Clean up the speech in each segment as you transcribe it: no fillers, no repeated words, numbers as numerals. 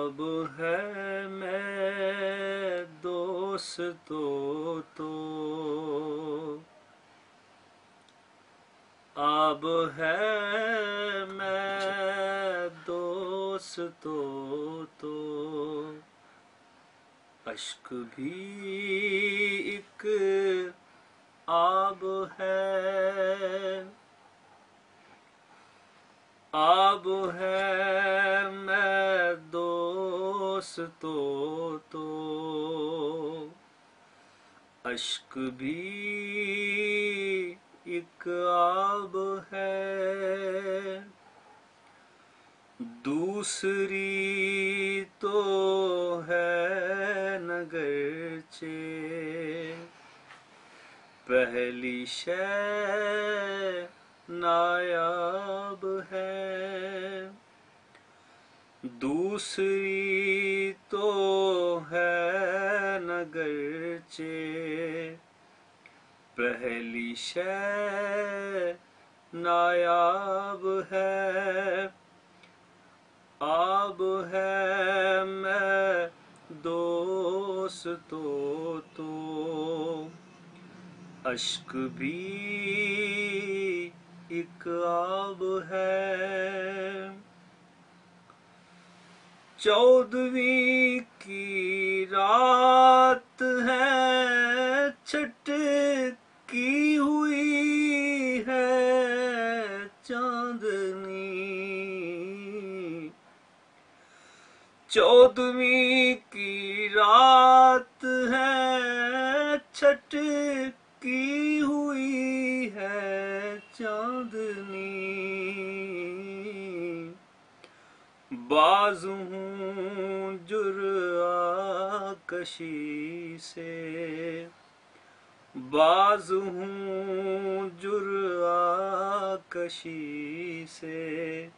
آب ہے میں دوستوں تو آب ہے میں دوستوں تو اشک بھی ایک آب ہے آب ہے میں دوستوں تو اشک بھی ایک آب ہے دوسری تو ہے نگرچہ پہلی شے نایاب ہے دوسری تو ہے نگرچہ پہلی شے نایاب ہے آب ہے میں دوستوں تو اشک بھی ایک آب ہے چودھویں کی رات ہے چھٹ کی ہوئی ہے چاندنی چودھویں کی رات ہے چھٹ کی ہوئی ہے چاندنی باز ہوں جرعہ کشی سے باز ہوں جرعہ کشی سے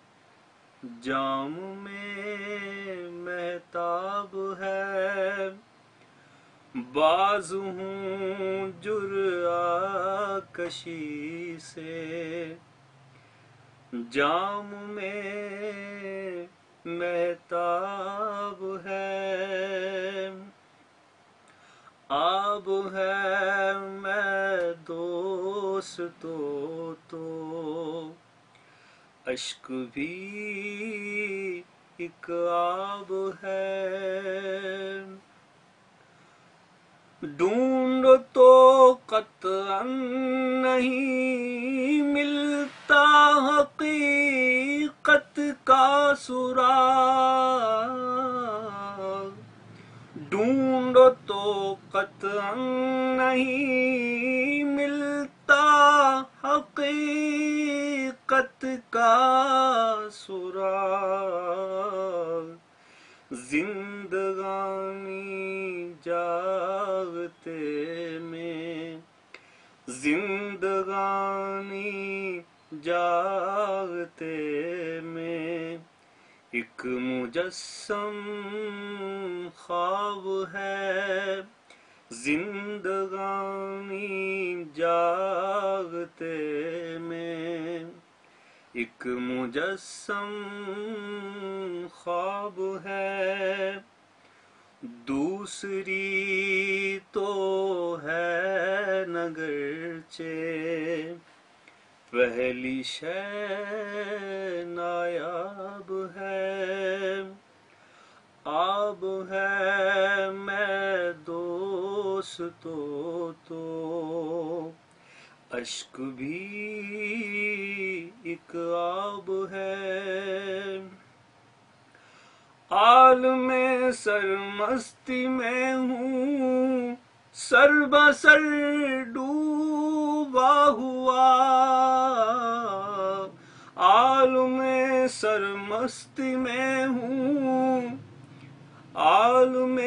جام میں مہتاب ہے باز ہوں جرعہ کشی سے جام میں مہتاب ہے آب ہے میں دوستوں تو اشک بھی ایک آب ہے ڈھونڈو تو قطعاً نہیں ملتا حقیقت کا سراغ ڈھونڈو تو قطعاً نہیں ملتا حقیقت کا سراغ زندگانی جاگتے میں زندگانی جاگتے میں ایک مجسم خواب ہے زندگانی جاگتے میں ایک مجسم خواب ہے دوسری تو ہے نگرچہ پہلی شے نایاب ہے آب ہے میں دوستوں تو اشک بھی ایک آب ہے عالم سرمستی میں ہوں سر بسر ڈوبا ہوا عالم سرمستی میں ہوں عالم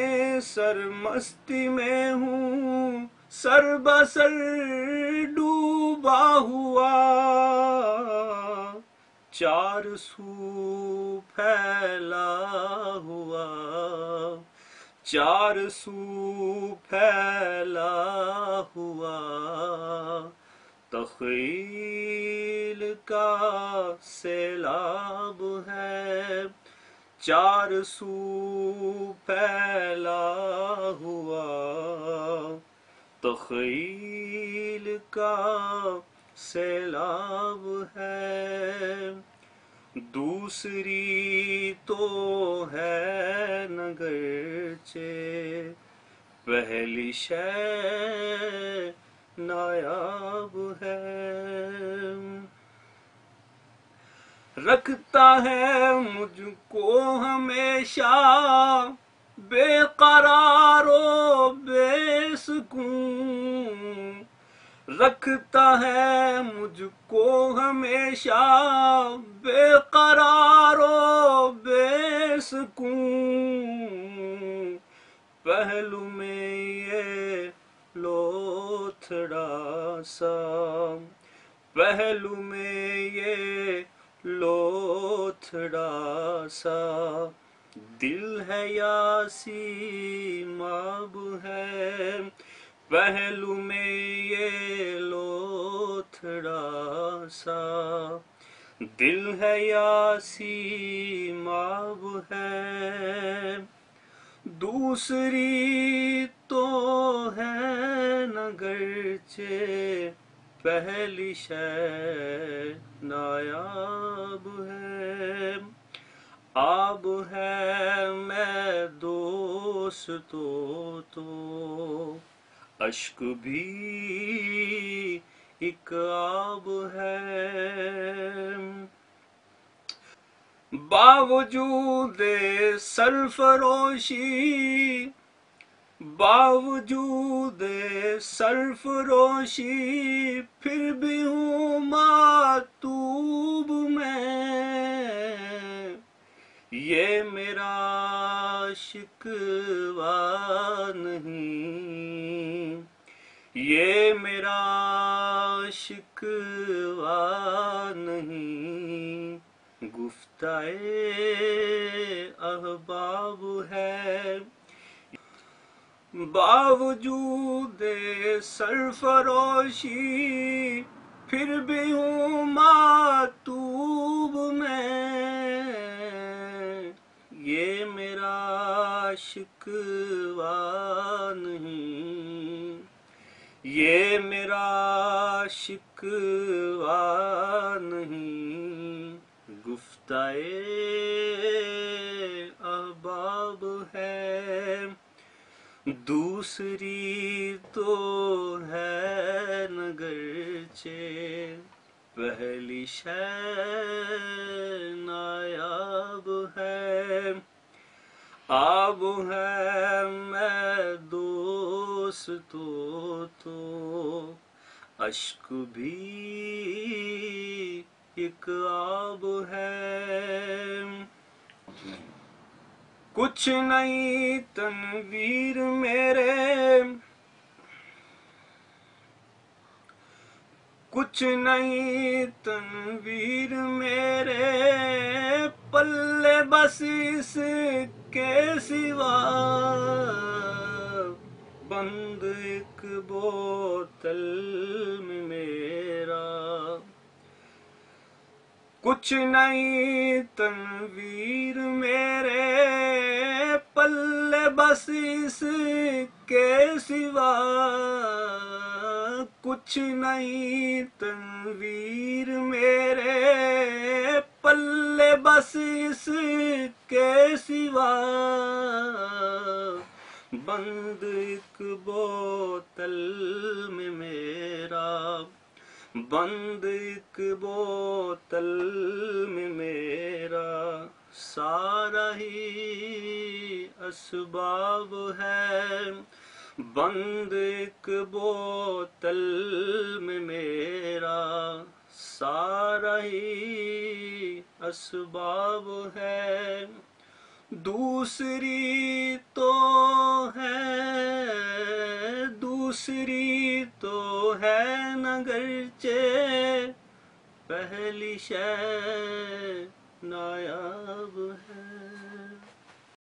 سرمستی میں ہوں سر بسر ڈوبا ہوا چار سو پھیلا ہوا چار سو پھیلا ہوا تخیل کا سیلاب ہے چار سو پھیلا ہوا، تخیل کا سیلاب ہے، دوسری تو ہے نگرچہ پہلی شے نایاب ہے، رکھتا ہے مجھ کو ہمیشہ بے قرار و بے سکون، رکھتا ہے مجھ کو ہمیشہ بے قرار و بے سکون، پہلو میں یہ لوتھڑا سا، پہلو میں یہ لوتھڑا سا، دل ہے یا سیماب ہے، پہلو میں یہ لوتھڑا سا، دل ہے یا سیماب ہے، دوسری تو ہے نگرچہ پہلی شے نایاب ہے، آب ہے میں دوستوں تو اشک بھی ایک آب ہے، باوجود سرفروشی، باوجود سرفروشی پھر بھی ہوں ماتوب میں، یہ میرا شکوہ نہیں، یہ میرا شکوہ نہیں، گفتہ احباب ہے، باوجود سرفروشی پھر بھی ہوں ماتوب میں، یہ میرا شکوہ نہیں، یہ میرا شکوہ نہیں، گفتہ احباب ہے، دوسری تو ہے نگرچہ پہلی شے نایاب ہے، آب ہے میں دوستوں تو اشک بھی ایک آب ہے، کچھ نہیں تنویر میرے، کچھ نہیں تنویر میرے پلے بس اس کے سوا، بند ایک بوتل میں میرا، کچھ نہیں تنویر میرے پلے بس اس کے سوا، کچھ نہیں تنویر میرے پلے بس اس کے سوا، بند ایک بوتل میں میرا، بند ایک بوتل میں میرا سارا ہی اسباب ہے، بند ایک بوتل میں میرا سارا ہی اسباب ہے، دوسری تو ہے، دوسری تو ہے نگرچہ پہلی شے نایاب